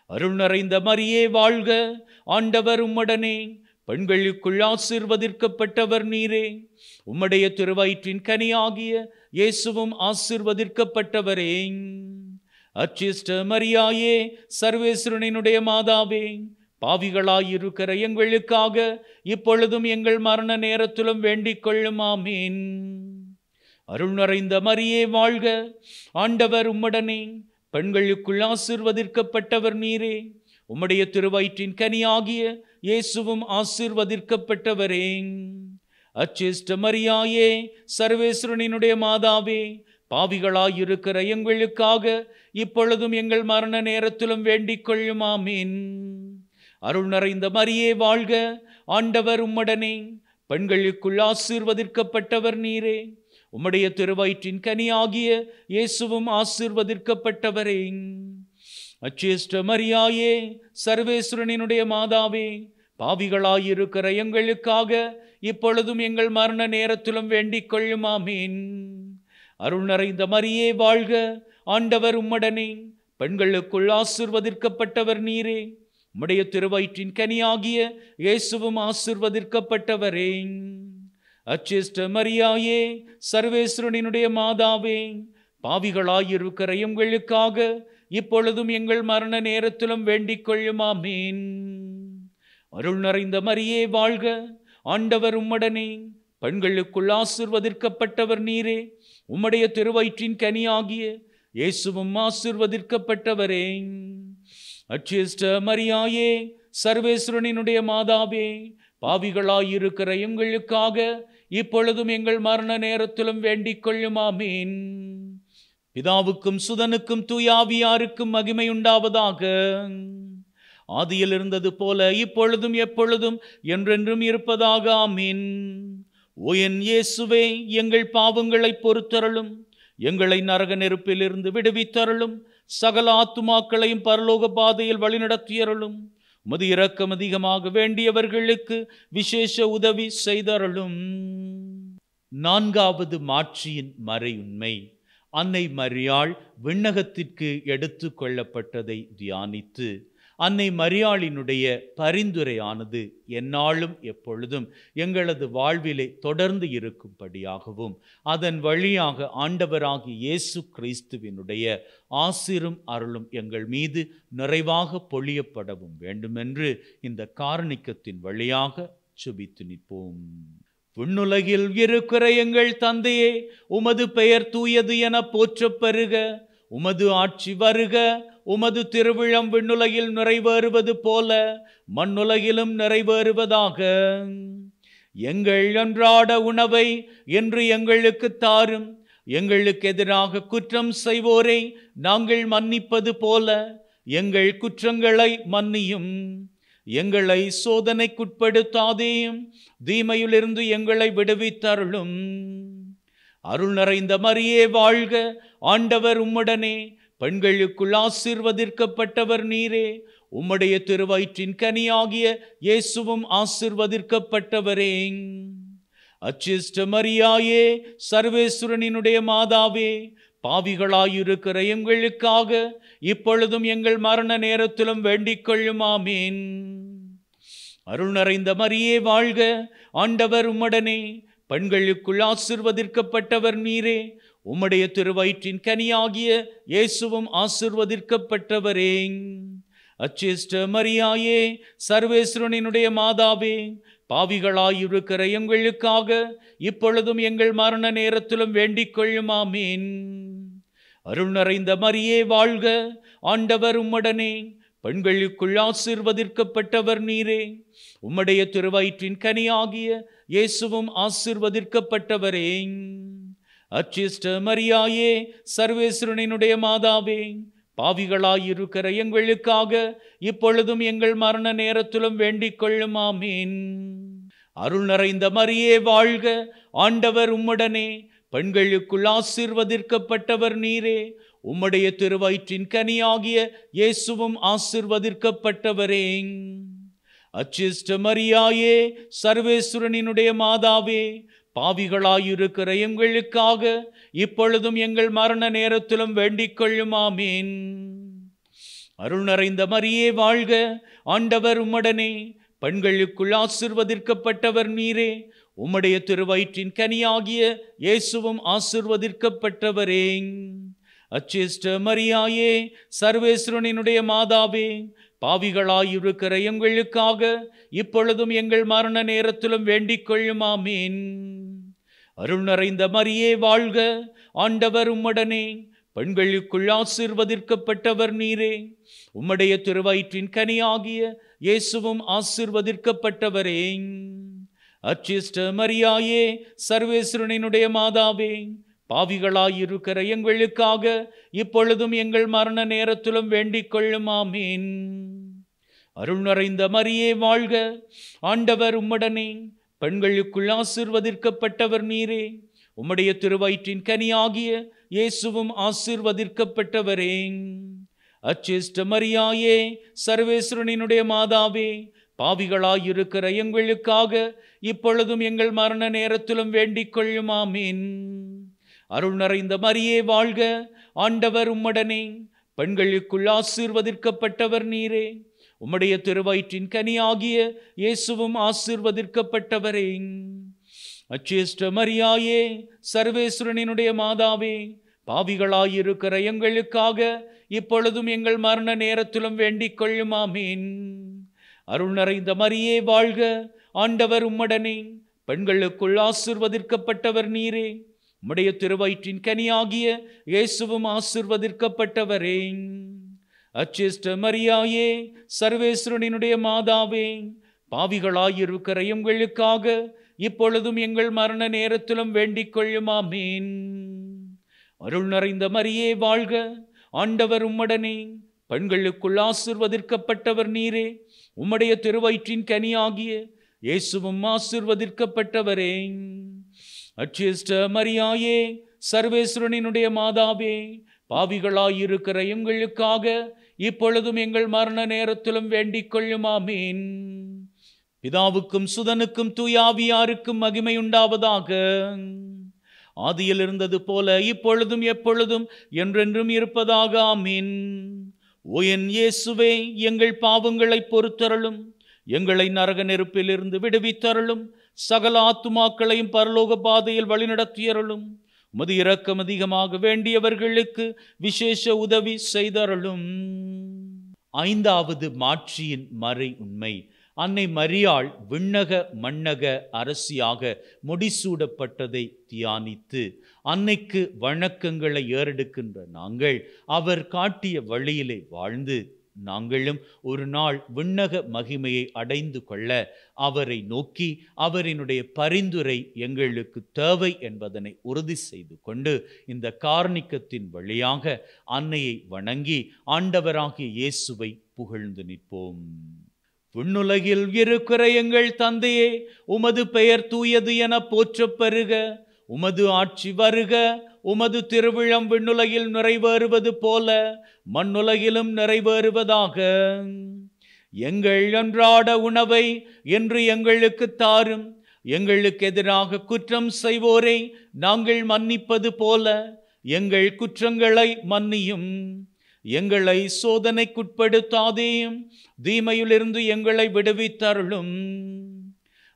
A: அருள் நிறைந்த மரியே வாழ்க, ஆண்டவர் உம்முடனே, பெண்களுக்குள் ஆசீர்வதிக்கப்பட்டவர் நீரே, உம்முடைய திருவயிற்றின் கனியாகிய இயேசுவும் ஆசீர்வதிக்கப்பட்டவரே. அச்சிஷ்ட மரியாயே, சர்வேஸ்வரனினுடைய மாதாவே, பாவிகளாயிருக்கிற எங்களுக்காக இப்பொழுதும் எங்கள் மரண நேரத்திலும் வேண்டிக் கொள்ளும். ஆமீன். அருள் நிறைந்த மரியே வாழ்க, ஆண்டவர் உம்முடனே, பெண்களுக்குள் ஆசீர்வதிக்கப்பட்டவர் நீரே, உம்முடைய திருவயிற்றின் கனியாகிய இயேசுவும் ஆசீர்வதிக்கப்பட்டவரே. அச்சிஷ்ட மரியாயே, சர்வேஸ்வரனினுடைய மாதாவே, பாவிகளாயிருக்கிற எங்களுக்காக இப்பொழுதும் எங்கள் மரண நேரத்திலும் வேண்டிக் கொள்ளும். ஆமீன். அருள் நிறைந்த மரியே வாழ்க, ஆண்டவர் உம்முடனே, பெண்களுக்குள் ஆசீர்வதிக்கப்பட்டவர் நீரே, உம்முடைய திருவயிற்றின் கனியாகிய இயேசுவும் ஆசீர்வதிக்கப்பட்டவரே. அச்சிஷ்ட மரியாயே, சர்வேஸ்வரனினுடைய மாதாவே, பாவிகளாயிருக்கிற எங்களுக்காக இப்பொழுதும் எங்கள் மரண நேரத்திலும் வேண்டிக் கொள்ளும். ஆமீன். அருள் நிறைந்த மரியே வாழ்க, ஆண்டவர் உம்முடனே, பெண்களுக்குள் ஆசீர்வதிக்கப்பட்டவர் நீரே, உம்முடைய திருவயிற்றின் கனியாகிய இயேசுவும் ஆசீர்வதிக்கப்பட்டவரே. அச்சிஷ்ட மரியாயே, சர்வேஸ்வரனினுடைய மாதாவே, பாவிகளாயிருக்கிற எங்களுக்காக இப்பொழுதும் எங்கள் மரண நேரத்திலும் வேண்டிக் கொள்ளும். ஆமீன். அருள் நிறைந்த மரியே வாழ்க, ஆண்டவர் உம்முடனே, பெண்களுக்குள் ஆசீர்வதிக்கப்பட்டவர் நீரே, உம்முடைய திருவயிற்றின் கனியாகிய இயேசுவும் ஆசீர்வதிக்கப்பட்டவரே. அச்சிஷ்ட மரியாயே, சர்வேஸ்வரனினுடைய மாதாவே, பாவிகளாயிருக்கிற எங்களுக்காக இப்பொழுதும் எங்கள் மரண நேரத்திலும் வேண்டிக் கொள்ளும். ஆமீன். பிதாவுக்கும் சுதனுக்கும் தூயாவியாருக்கும் மகிமை உண்டாவதாக. ஆதியில் இருந்தது போல இப்பொழுதும் எப்பொழுதும் என்றென்றும் இருப்பதாக. ஆமீன். ஓ என் இயேசுவே, எங்கள் பாவங்களை பொறுத்தருளும், எங்களை நரக நெருப்பிலிருந்து விடுவித்தருளும், சகல ஆத்துமாக்களையும் பரலோக பாதையில் வழிநடத்தியருளும். உமது இரக்கம் அதிகமாக வேண்டியவர்களுக்கு விசேஷ உதவி செய்தருளும். நான்காவது மாட்சியின் மறையுண்மை. அன்னை மரியாள் விண்ணகத்திற்கு எடுத்து கொள்ளப்பட்டதை தியானித்து அன்னை மரியாளினுடைய பரிந்துரையானது எந்நாளும் எப்பொழுதும் எங்களது வாழ்விலே தொடர்ந்து இருக்கும்படியாகவும் அதன் வழியாக ஆண்டவராகிய இயேசு கிறிஸ்துவினுடைய ஆசீரும் அருளும் எங்கள் மீது நிறைவாக பொழியப்படவும் வேண்டுமென்று இந்த காரணிக்கத்தின் வழியாக சுபித்து நிற்போம். விண்ணுலகில் இருக்கிற எங்கள் தந்தையே, உமது பெயர் தூயது என போற்றப் பெறுக. உமது ஆட்சி வருக. உமது திருவிழம் விண்ணுலகில் நிறைவேறுவது போல மண்ணுலகிலும் நிறைவேறுவதாக. எங்கள் அன்றாட உணவை என்று எங்களுக்கு தாரும். எங்களுக்கு எதிராக குற்றம் செய்வோரை நாங்கள் மன்னிப்பது போல எங்கள் குற்றங்களை மன்னியும். எங்களை சோதனைக்குட்படுத்தாதேயும், தீமையிலிருந்து எங்களை விடுவித்தருளும். அருள் நிறைந்த மரியே வாழ்க, ஆண்டவர் உம்முடனே, பெண்களுக்குள் ஆசீர்வதிக்கப்பட்டவர் நீரே. உம்முடைய திருவயிற்றின் கனியாகிய இயேசுவும் ஆசீர்வதிக்கப்பட்டவரே. அச்சிஷ்ட மரியாயே, சர்வேஸ்வரனினுடைய மாதாவே, பாவிகளாயிருக்கிற எங்களுக்காக இப்பொழுதும் எங்கள் மரண நேரத்திலும் வேண்டிக் கொள்ளும். ஆமீன். அருள் நிறைந்த மரியே வாழ்க, ஆண்டவர் உம்முடனே, பெண்களுக்குள் ஆசீர்வதிக்கப்பட்டவர் நீரே. உம்முடைய திருவயிற்றின் கனியாகிய இயேசுவும் ஆசீர்வதிக்கப்பட்டவரே. அச்சிஷ்ட மரியாயே, சர்வேஸ்வரனினுடைய மாதாவே, பாவிகளாயிருக்கிற எங்களுக்காக இப்பொழுதும் எங்கள் மரண நேரத்திலும் வேண்டிக் கொள்ளும். ஆமீன். அருள் நிறைந்த மரியே வாழ்க, ஆண்டவர் உம்முடனே, பெண்களுக்குள் ஆசீர்வதிக்கப்பட்டவர் நீரே. உம்முடைய திருவயிற்றின் கனியாகிய இயேசுவும் ஆசீர்வதிக்கப்பட்டவரே. அச்சிஷ்ட மரியாயே, சர்வேஸ்வரனினுடைய மாதாவே, பாவிகளாயிருக்கிற எங்களுக்காக இப்பொழுதும் எங்கள் மரண நேரத்திலும் வேண்டிக் கொள்ளும். ஆமீன். அருள் நிறைந்த மரியே வாழ்க, ஆண்டவர் உம்முடனே, பெண்களுக்குள் ஆசீர்வதிக்கப்பட்டவர் நீரே. உம்முடைய திருவயிற்றின் கனியாகிய இயேசுவும் ஆசீர்வதிக்கப்பட்டவரே. அச்சிஷ்ட மரியாயே, சர்வேஸ்வரனினுடைய மாதாவே, பாவிகளாயிருக்கிற எங்களுக்காக இப்பொழுதும் எங்கள் மரண நேரத்திலும் வேண்டிக் கொள்ளும். ஆமீன். அருள் நிறைந்த மரியே வாழ்க, ஆண்டவர் உம்முடனே, பெண்களுக்குள் ஆசீர்வதிக்கப்பட்டவர் நீரே. உம்முடைய திருவயிற்றின் கனியாகிய இயேசுவும் ஆசீர்வதிக்கப்பட்டவரே. அச்சிஷ்ட மரியாயே, சர்வேஸ்வரனினுடைய மாதாவே, பாவிகளாயிருக்கிற எங்களுக்காக இப்பொழுதும் எங்கள் மரண நேரத்திலும் வேண்டிக் கொள்ளும். ஆமீன். அருள் நிறைந்த மரியே வாழ்க, ஆண்டவர் உம்முடனே, பெண்களுக்குள் ஆசீர்வதிக்கப்பட்டவர் நீரே. உம்முடைய திருவயிற்றின் கனியாகிய இயேசுவும் ஆசீர்வதிக்கப்பட்டவரே. அச்சிஷ்ட மரியாயே, சர்வேஸ்வரனினுடைய மாதாவே, பாவிகளாயிருக்கிற எங்களுக்காக இப்பொழுதும் எங்கள் மரண நேரத்திலும் வேண்டிக் கொள்ளும். ஆமீன். அருள் நிறைந்த மரியே வாழ்க, ஆண்டவர் உம்முடனே, பெண்களுக்குள் ஆசீர்வதிக்கப்பட்டவர் நீரே. உம்முடைய திருவயிற்றின் கனியாகிய இயேசுவும் ஆசீர்வதிக்கப்பட்டவரே. அச்சிஷ்ட மரியாயே, சர்வேஸ்வரனினுடைய மாதாவே, பாவிகளாயிருக்கிற எங்களுக்காக இப்பொழுதும் எங்கள் மரண நேரத்திலும் வேண்டிக் கொள்ளும். ஆமீன். அருள் நிறைந்த மரியே வாழ்க, ஆண்டவர் உம்முடனே, பெண்களுக்குள் ஆசீர்வதிக்கப்பட்டவர் நீரே. உம்முடைய திருவயிற்றின் கனியாகிய இயேசுவும் ஆசீர்வதிக்கப்பட்டவரே. அச்சிஷ்ட மரியாயே, சர்வேஸ்வரனினுடைய மாதாவே, பாவிகளாயிருக்கிற எங்களுக்காக இப்பொழுதும் எங்கள் மரண நேரத்திலும் வேண்டிக் கொள்ளும். ஆமீன். அருள் நிறைந்த மரியே வாழ்க, ஆண்டவர் உம்முடனே, பெண்களுக்குள் ஆசீர்வதிக்கப்பட்டவர் நீரே. உம்முடைய திருவயிற்றின் கனியாகிய இயேசுவும் ஆசீர்வதிக்கப்பட்டவரே. அச்சிஷ்ட மரியாயே, சர்வேஸ்வரனினுடைய மாதாவே, பாவிகளாயிருக்கிற எங்களுக்காக இப்பொழுதும் எங்கள் மரண நேரத்திலும் வேண்டிக் கொள்ளும். ஆமீன். அருள் நிறைந்த மரியே வாழ்க, ஆண்டவர் உம்முடனே, பெண்களுக்குள் ஆசீர்வதிக்கப்பட்டவர் நீரே. உம்முடைய திருவயிற்றின் கனியாகிய இயேசுவும் ஆசீர்வதிக்கப்பட்டவரே. அச்சிஷ்ட மரியாயே, சர்வேஸ்வரனினுடைய மாதாவே, பாவிகளாயிருக்கிற எங்களுக்காக இப்பொழுதும் எங்கள் மரண நேரத்திலும் வேண்டிக் கொள்ளும். ஆமீன். பிதாவுக்கும் சுதனுக்கும் தூயாவியாருக்கும் மகிமை உண்டாவதாக. ஆதியில் இருந்தது போல இப்பொழுதும் எப்பொழுதும் என்றென்றும் இருப்பதாக. ஆமீன். ஓ என் இயேசுவே, எங்கள் பாவங்களை பொறுத்தருளும், எங்களை நரக நெருப்பிலிருந்து விடுவித்தருளும், சகல ஆத்துமாக்களையும் பரலோக பாதையில் வழிநடத்தியருளும். உமது இரக்கம் அதிகமாக வேண்டியவர்களுக்கு விசேஷ உதவி செய்தருளும். ஐந்தாவது மாட்சியின் மறை உண்மை. அன்னை மரியாள் விண்ணக மண்ணக அரசியாக முடிசூடப்பட்டதை தியானித்து அன்னைக்கு வணக்கங்களை ஏறெடுக்கின்ற நாங்கள் அவர் காட்டிய வழியிலே வாழ்ந்து நாங்களும் ஒரு நாள் விண்ணக மகிமையை அடைந்து கொள்ள அவரை நோக்கி அவரினுடைய பரிந்துரை எங்களுக்கு தேவை என்பதனை உறுதி செய்து கொண்டு இந்த கார்ணிக்கத்தின் வழியாக அன்னையை வணங்கி ஆண்டவராகிய இயேசுவை புகழ்ந்து நிற்போம். விண்ணுலகில் இருக்கிற எங்கள் தந்தையே, உமது பெயர் தூயது என போற்றப் பெறுக. உமது ஆட்சி வருக. உமது திருவிழம் விண்ணுலகில் நிறைவேறுவது போல மண்ணுலகிலும் நிறைவேறுவதாக. எங்கள் அன்றாட உணவை இன்று எங்களுக்கு தாரும். எங்களுக்கு எதிராக குற்றம் செய்வோரை நாங்கள் மன்னிப்பது போல எங்கள் குற்றங்களை மன்னியும். எங்களை சோதனைக்குட்படுத்தாதேயும், தீமையிலிருந்து எங்களை விடுவித்தருளும்.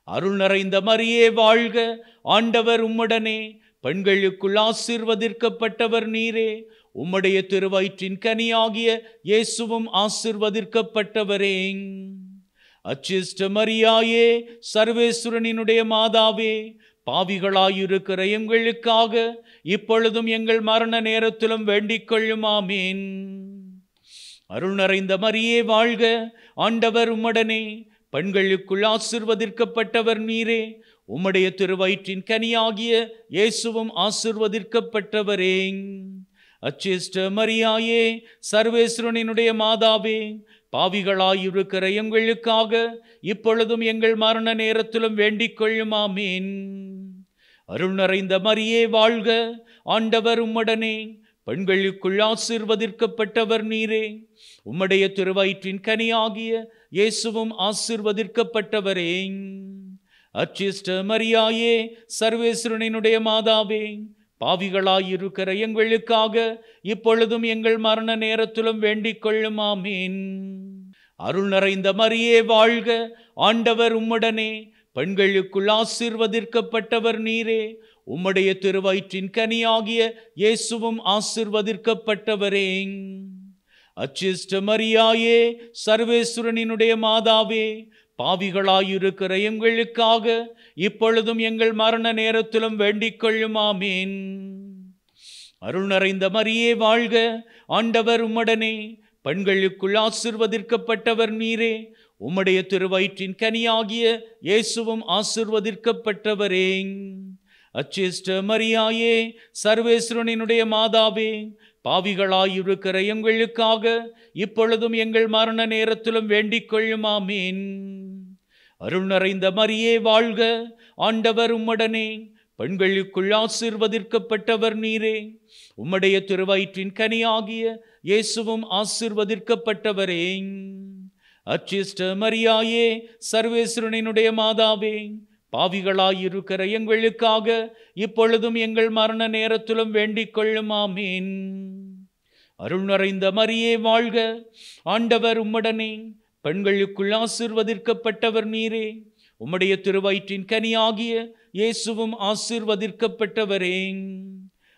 A: அருள் நிறைந்த மரியே வாழ்க. ஆண்டவர் உம்முடனே, பெண்களுக்குள் ஆசீர்வதிக்கப்பட்டவர் நீரே. உம்முடைய திருவயிற்றின் கனியாகிய இயேசுவும் ஆசீர்வதிக்கப்பட்டவரே. அச்சிஷ்ட மரியாயே, சர்வேஸ்வரனினுடைய மாதாவே, பாவிகளாயிருக்கிற எங்களுக்காக இப்பொழுதும் எங்கள் மரண நேரத்திலும் வேண்டிக் கொள்ளும். ஆமீன். அருள் நிறைந்த மரியே வாழ்க. ஆண்டவர் உம்முடனே, பெண்களுக்குள் ஆசீர்வதிக்கப்பட்டவர் நீரே. உம்முடைய திருவயிற்றின் கனியாகிய இயேசுவும் ஆசீர்வதிக்கப்பட்டவரே. அச்சிஷ்ட மரியாயே, சர்வேஸ்வரனினுடைய மாதாவே, பாவிகளாயிருக்கிற எங்களுக்காக இப்பொழுதும் எங்கள் மரண நேரத்திலும் வேண்டிக் கொள்ளும். ஆமீன். அருள் நிறைந்த மரியே வாழ்க. ஆண்டவர் உம்முடனே, பெண்களுக்குள் ஆசீர்வதிக்கப்பட்டவர் நீரே. உம்முடைய திருவயிற்றின் கனியாகிய இயேசுவும் ஆசீர்வதிக்கப்பட்டவரே. அச்சிஷ்ட மரியாயே, சர்வேஸ்வரனினுடைய மாதாவே, பாவிகளாயிருக்கிற எங்களுக்காக இப்பொழுதும் எங்கள் மரண நேரத்திலும் வேண்டிக் கொள்ளும். ஆமீன். அருள் நிறைந்த மரியே வாழ்க. ஆண்டவர் உம்முடனே, பெண்களுக்குள் ஆசீர்வதிக்கப்பட்டவர் நீரே. உம்முடைய திருவயிற்றின் கனியாகிய இயேசுவும் ஆசீர்வதிக்கப்பட்டவரே. அச்சிஷ்ட மரியாயே, சர்வேஸ்வரனினுடைய மாதாவே, பாவிகளாயிருக்கிற எங்களுக்காக இப்பொழுதும் எங்கள் மரண நேரத்திலும் வேண்டிக் கொள்ளும். ஆமீன். அருள் நிறைந்த மரியே வாழ்க. ஆண்டவர் உம்முடனே, பெண்களுக்குள் ஆசீர்வதிக்கப்பட்டவர் நீரே. உம்முடைய திருவயிற்றின் கனியாகிய இயேசுவும் ஆசீர்வதிக்கப்பட்டவரே. அச்சிஷ்ட மரியாயே, சர்வேஸ்வரனினுடைய மாதாவே, பாவிகளாயிருக்கிற எங்களுக்காக இப்பொழுதும் எங்கள் மரண நேரத்திலும் வேண்டிக் கொள்ளும். ஆமீன். அருள் நிறைந்த மரியே வாழ்க. ஆண்டவர் உம்முடனே, பெண்களுக்குள் ஆசீர்வதிக்கப்பட்டவர் நீரே. உம்முடைய திருவயிற்றின் கனியாகிய இயேசுவும் ஆசீர்வதிக்கப்பட்டவரே. அச்சிஷ்ட மரியாயே, சர்வேஸ்வரனினுடைய மாதாவே, பாவிகளாயிருக்கிற எங்களுக்காக இப்பொழுதும் எங்கள் மரண நேரத்திலும் வேண்டிக் கொள்ளும். ஆமீன். அருள் நிறைந்த மரியே வாழ்க. ஆண்டவர் உம்முடனே, பெண்களுக்குள் ஆசீர்வதிக்கப்பட்டவர் நீரே. உம்முடைய திருவயிற்றின் கனியாகிய இயேசுவும் ஆசீர்வதிக்கப்பட்டவரே.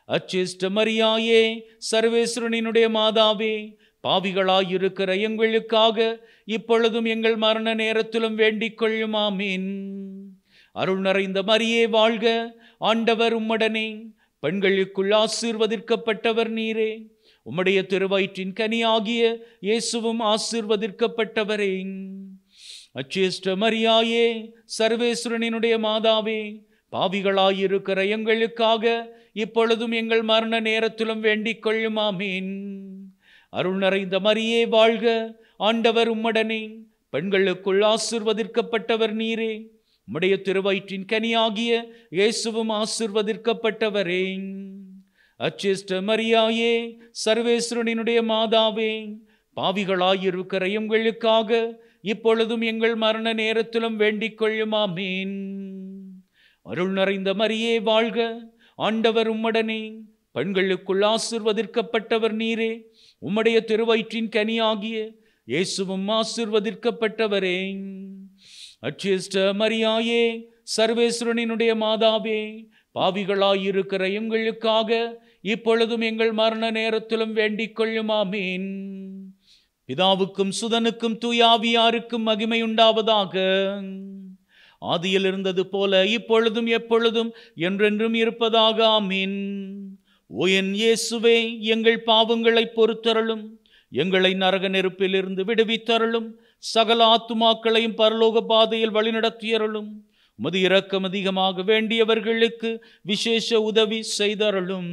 A: அச்சிஷ்ட மரியாயே, சர்வேஸ்வரனினுடைய மாதாவே, பாவிகளாயிருக்கிற எங்களுக்காக இப்பொழுதும் எங்கள் மரண நேரத்திலும் வேண்டிக் கொள்ளும். ஆமீன். அருள் நிறைந்த மரியே வாழ்க. ஆண்டவர் உம்முடனே, பெண்களுக்குள் ஆசீர்வதிக்கப்பட்டவர் நீரே. உம்முடைய திருவயிற்றின் கனியாகிய இயேசுவும் ஆசீர்வதிக்கப்பட்டவரே. அச்சிஷ்ட மரியாயே, சர்வேஸ்வரனினுடைய மாதாவே, பாவிகளாயிருக்கிற எங்களுக்காக இப்பொழுதும் எங்கள் மரண நேரத்திலும் வேண்டிக் கொள்ளும். ஆமீன். அருள் நிறைந்த மரியே வாழ்க. ஆண்டவர் உம்முடனே, பெண்களுக்குள் ஆசீர்வதிக்கப்பட்டவர் நீரே. உம்முடைய திருவயிற்றின் கனியாகிய இயேசுவும் ஆசீர்வதிக்கப்பட்டவரே. அச்சிஷ்ட மரியாயே, சர்வேஸ்வரனினுடைய மாதாவே, பாவிகளாயிருக்கிற எங்களுக்காக இப்பொழுதும் எங்கள் மரண நேரத்திலும் வேண்டிக் கொள்ளும். ஆமீன். அருள் நிறைந்த மரியே வாழ்க. ஆண்டவர் உம்முடனே, பெண்களுக்குள் ஆசீர்வதிக்கப்பட்டவர் நீரே. உம்முடைய திருவயிற்றின் கனியாகிய இயேசுவும் ஆசீர்வதிக்கப்பட்டவரே. அச்சிஷ்ட மரியாயே, சர்வேஸ்வரனினுடைய மாதாவே, பாவிகளாயிருக்கிற எங்களுக்காக இப்பொழுதும் எங்கள் மரண நேரத்திலும் வேண்டிக் கொள்ளும். ஆமீன். பிதாவுக்கும் சுதனுக்கும் தூயாவியாருக்கும் மகிமை உண்டாவதாக. ஆதியில் இருந்தது போல இப்பொழுதும் எப்பொழுதும் என்றென்றும் இருப்பதாக. ஆமீன். ஓ என் இயேசுவே, எங்கள் பாவங்களை பொறுத்தருளும். எங்களை நரக நெருப்பிலிருந்து விடுவித்தருளும். சகல ஆத்துமாக்களையும் பரலோக பாதையில் வழிநடத்தியருளும். உமது இரக்கம் அதிகமாக வேண்டியவர்களுக்கு விசேஷ உதவி செய்தருளும்.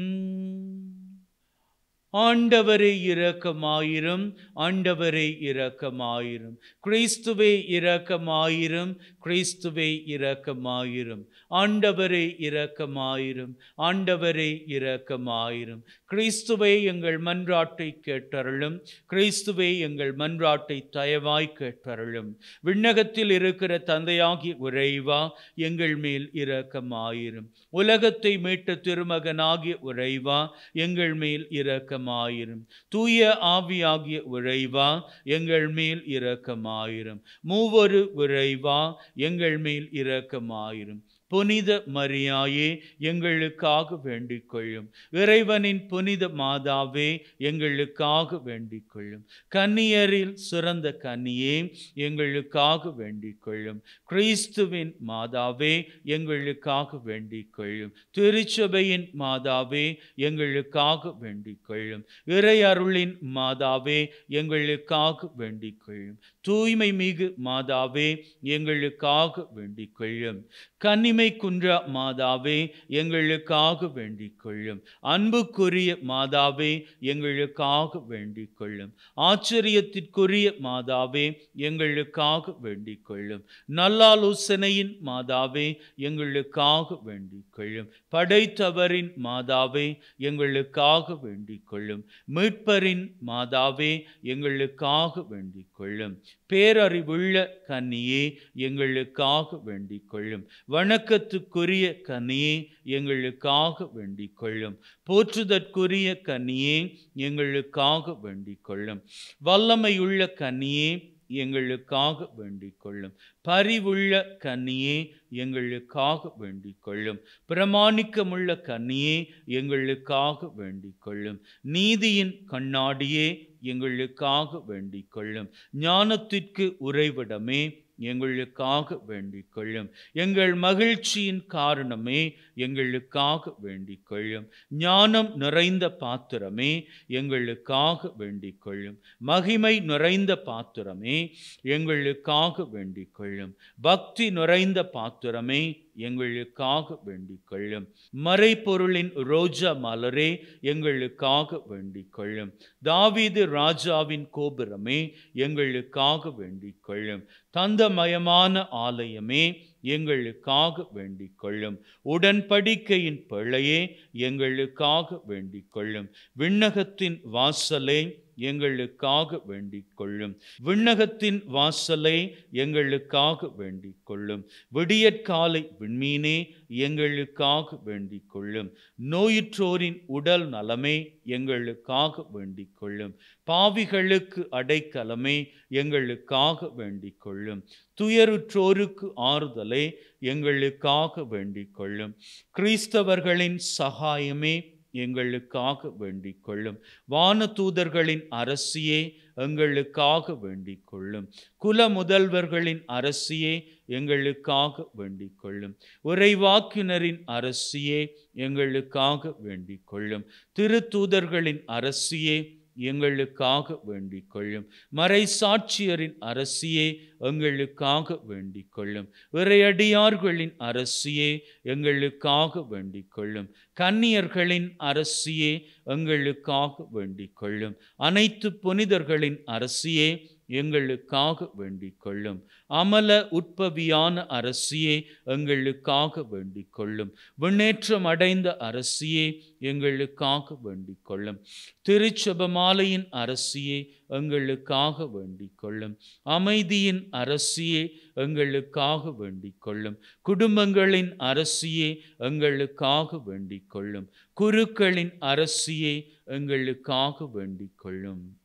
A: ஆண்டவரே இரக்கமாயிரும். ஆண்டவரே இரக்கமாயிரும். கிறிஸ்துவே இரக்கமாயிரும். கிறிஸ்துவே இரக்கமாயிரும். ஆண்டவரே இரக்கமாயிரும். ஆண்டவரே இரக்கமாயிரும். கிறிஸ்துவே எங்கள் மன்றாட்டை கேட்டருளும். கிறிஸ்துவே எங்கள் மன்றாட்டை தயவாய் கேட்டருளும். விண்ணகத்தில் இருக்கிற தந்தையாகிய இறைவா, எங்கள் மேல் இரக்கமாயிரும். உலகத்தை மீட்ட திருமகனாகிய இறைவா, எங்கள் மேல் இரக்கமாயிரும். தூய ஆவியாகிய இறைவா, எங்கள் மேல் இரக்கமாயிரும். மூவொரு இறைவா, எங்கள் மேல் இரக்கமாயிரும். புனித மரியாயே, எங்களுக்காக வேண்டிக் கொள்ளும். இறைவனின் புனித மாதாவே, எங்களுக்காக வேண்டிக் கொள்ளும். கன்னியரில் சிறந்த கன்னியே, எங்களுக்காக வேண்டிக் கொள்ளும். கிறிஸ்துவின் மாதாவே, எங்களுக்காக வேண்டிக் கொள்ளும். திருச்சபையின் மாதாவே, எங்களுக்காக வேண்டிக் கொள்ளும். இறை அருளின் மாதாவே, எங்களுக்காக வேண்டிக் கொள்ளும். தூய்மை மிகு மாதாவே, எங்களுக்காக வேண்டிக் கொள்ளும். கன்னிமை குன்றா மாதாவே, எங்களுக்காக வேண்டிக் கொள்ளும். அன்புக்குரிய மாதாவே, எங்களுக்காக வேண்டிக் கொள்ளும். ஆச்சரியத்திற்குரிய மாதாவே, எங்களுக்காக வேண்டிக் கொள்ளும். நல்லாலோசனையின் மாதாவே, எங்களுக்காக வேண்டிக் கொள்ளும். படைத்தவரின் மாதாவே, எங்களுக்காக வேண்டிக் கொள்ளும். மீட்பரின் மாதாவே, எங்களுக்காக வேண்டிக் கொள்ளும். பேரறிவுள்ள கன்னியே, எங்களுக்காக வேண்டிக் கொள்ளும். வணக்கத்துக்குரிய கன்னியே, எங்களுக்காக வேண்டிக் கொள்ளும். போற்றுதற்குரிய கன்னியே, எங்களுக்காக வேண்டிக் கொள்ளும். வல்லமையுள்ள கன்னியே, எங்களுக்காக வேண்டிக் கொள்ளும். பரிவுள்ள கன்னியே, எங்களுக்காக வேண்டிக் கொள்ளும். பிரமாணிக்கமுள்ள கன்னியே, எங்களுக்காக வேண்டிக் கொள்ளும். நீதியின் கண்ணாடியே, எங்களுக்காக வேண்டிக் கொள்ளும். ஞானத்திற்கு உறைவிடமே, எங்களுக்காக வேண்டிக் கொள்ளும். எங்கள் மகிழ்ச்சியின் காரணமே, எங்களுக்காக வேண்டிக் கொள்ளும். ஞானம் நிறைந்த பாத்திரமே, எங்களுக்காக வேண்டிக் கொள்ளும். மகிமை நிறைந்த பாத்திரமே, எங்களுக்காக வேண்டிக் கொள்ளும். பக்தி நிறைந்த பாத்திரமே, எங்களுக்காக வேண்டிக் கொள்ளும். மறைபொருளின் ரோஜா மலரே, எங்களுக்காக வேண்டிக் கொள்ளும். தாவீது ராஜாவின் கோபுரமே, எங்களுக்காக வேண்டிக் கொள்ளும். தந்தமயமான ஆலயமே, எங்களுக்காக வேண்டிக் கொள்ளும். உடன்படிக்கையின் பிள்ளையே, எங்களுக்காக வேண்டிக் கொள்ளும். விண்ணகத்தின் வாசலே, எங்களுக்காக வேண்டிக் கொள்ளும். விண்ணகத்தின் வாசலை எங்களுக்காக வேண்டிக் கொள்ளும். விடியற்காலை விண்மீனே, எங்களுக்காக வேண்டிக் கொள்ளும். நோயுற்றோரின் உடல் நலமே, எங்களுக்காக வேண்டிக் கொள்ளும். பாவிகளுக்கு அடைக்கலமே, எங்களுக்காக வேண்டிக் கொள்ளும். துயருற்றோருக்கு ஆறுதலே, எங்களுக்காக வேண்டிக் கொள்ளும். கிறிஸ்தவர்களின் சகாயமே, எங்களுக்காக வேண்டிக் கொள்ளும். வானதூதர்களின் அரசியே, எங்களுக்காக வேண்டிக் கொள்ளும். குல முதல்வர்களின் அரசியே, எங்களுக்காக வேண்டிக் கொள்ளும். உரைவாக்கினரின் அரசியே, எங்களுக்காக வேண்டிக் கொள்ளும். திருத்தூதர்களின் அரசியே, எங்களுக்காக வேண்டிக் கொள்ளும். மறைசாட்சியரின் அரசியே, எங்களுக்காக வேண்டிக் கொள்ளும். இறையடியார்களின் அரசியே, எங்களுக்காக வேண்டிக் கொள்ளும். கன்னியர்களின் அரசியே, எங்களுக்காக வேண்டிக் கொள்ளும். அனைத்து புனிதர்களின் அரசியே, எங்களுக்காக வேண்டிக் கொள்ளும். அமல உட்பவியான அரசியே, எங்களுக்காக வேண்டிக் கொள்ளும். விண்ணேற்றம் அடைந்த அரசியே, எங்களுக்காக வேண்டிக் கொள்ளும். திருச்செபமாலையின் அரசியே, எங்களுக்காக வேண்டிக் கொள்ளும். அமைதியின் அரசியே, எங்களுக்காக வேண்டிக் கொள்ளும். குடும்பங்களின் அரசியே, எங்களுக்காக வேண்டிக் கொள்ளும். குருக்களின் அரசியே, எங்களுக்காக வேண்டிக் கொள்ளும்.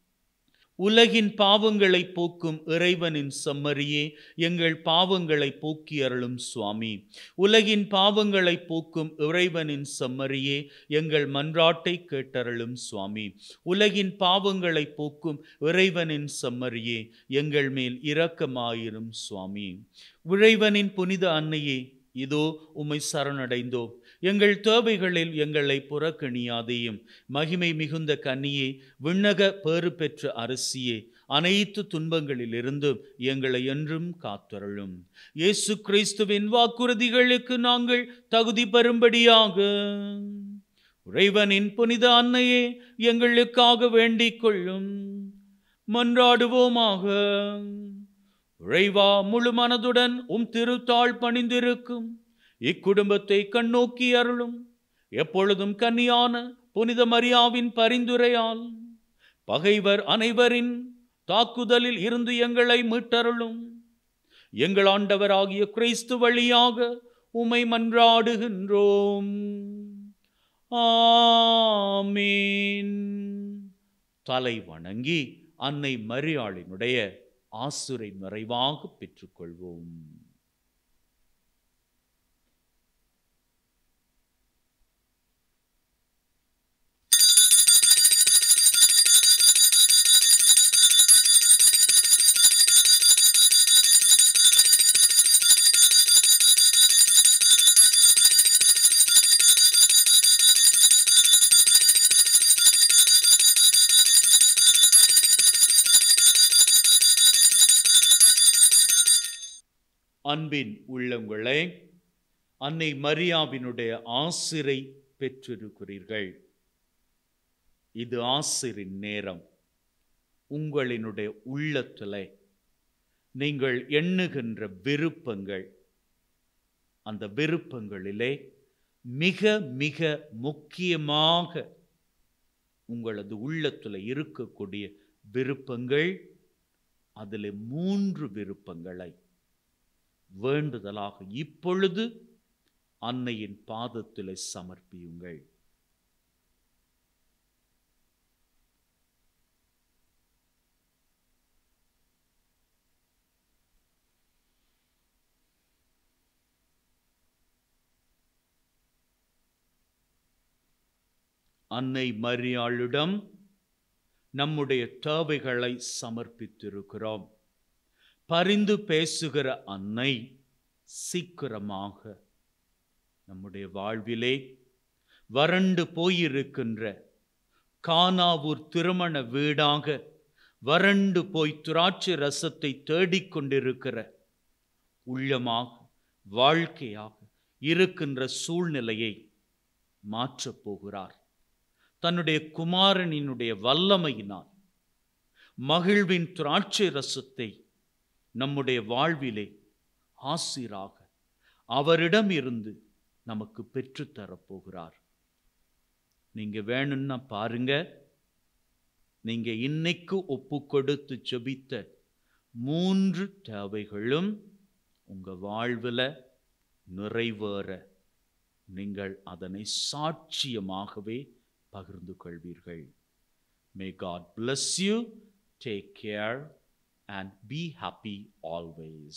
A: உலகின் பாவங்களை போக்கும் இறைவனின் செம்மறியே, எங்கள் பாவங்களை போக்கி அருளும் சுவாமி. உலகின் பாவங்களை போக்கும் இறைவனின் செம்மறியே, எங்கள் மன்றாட்டை கேட்டருளும் சுவாமி. உலகின் பாவங்களை போக்கும் இறைவனின் செம்மறியே, எங்கள் மேல் இரக்கமாயிரும் சுவாமி. இறைவனின் புனித அன்னையே, இதோ உம்மை சரணடைந்தோம். எங்கள் தேவைகளில் எங்களை புறக்கணியாதேயும். மகிமை மிகுந்த கன்னியே, விண்ணக பேறு பெற்ற அரசியே, அனைத்து துன்பங்களிலிருந்தும் எங்களை என்றும் காத்தருளும். இயேசு கிறிஸ்துவின் வாக்குறுதிகளுக்கு நாங்கள் தகுதி பெறும்படியாக இறைவனின் புனித அன்னையே, எங்களுக்காக வேண்டிக் கொள்ளும். மன்றாடுவோமாக. இறைவா, முழு மனதுடன் திருத்தாள் பணிந்திருக்கும் இக்குடும்பத்தை கண்ணோக்கி அருளும். எப்பொழுதும் கன்னியான புனித மரியாவின் பரிந்துரையால் பகைவர் அனைவரின் தாக்குதலில் இருந்து எங்களை மீட்டருளும். எங்கள் ஆண்டவராகிய கிறிஸ்து வழியாக உம்மை மன்றாடுகின்றோம். ஆமீன். தலை வணங்கி அன்னை மரியாளினுடைய ஆசுரை நிறைவாக பெற்றுக்கொள்வோம். அன்பின் உள்ளங்களே, அன்னை மரியாவினுடைய ஆசிரை பெற்றிருக்கிறீர்கள். இது ஆசிரின் நேரம். உங்களினுடைய உள்ளத்திலே நீங்கள் எண்ணுகின்ற விருப்பங்கள், அந்த விருப்பங்களிலே மிக மிக முக்கியமாக உங்களது உள்ளத்தில் இருக்கக்கூடிய விருப்பங்கள், அதில் 3 விருப்பங்களை வேண்டுதலாக இப்பொழுது அன்னையின் பாதத்தில் சமர்ப்பியுங்கள். அன்னை மரியாளிடம் நம்முடைய தேவைகளை சமர்ப்பித்திருக்கிறோம். பரிந்து பேசுகிற அன்னை சீக்கிரமாக நம்முடைய வாழ்விலே வறண்டு போயிருக்கின்ற கானாவூர் திருமண வீடாக வறண்டு போய் திராட்சை ரசத்தை தேடிக்கொண்டிருக்கிற உள்ளமாக வாழ்க்கையாக இருக்கின்ற சூழ்நிலையை மாற்றப் போகிறார். தன்னுடைய குமாரனினுடைய வல்லமையினால் மகிழ்வின் திராட்சை ரசத்தை நம்முடைய வாழ்விலே ஆசிராக அவரிடம் இருந்து நமக்கு பெற்றுத்தரப்போகிறார். நீங்க வேணும்னா பாருங்க, நீங்க இன்னைக்கு ஒப்பு கொடுத்து ஜெபித்த 3 தேவைகளும் உங்க வாழ்வில் நிறைவேற நீங்கள் அதனை சாட்சியமாகவே பகிர்ந்து கொள்வீர்கள். May God bless you. Take care and be happy always.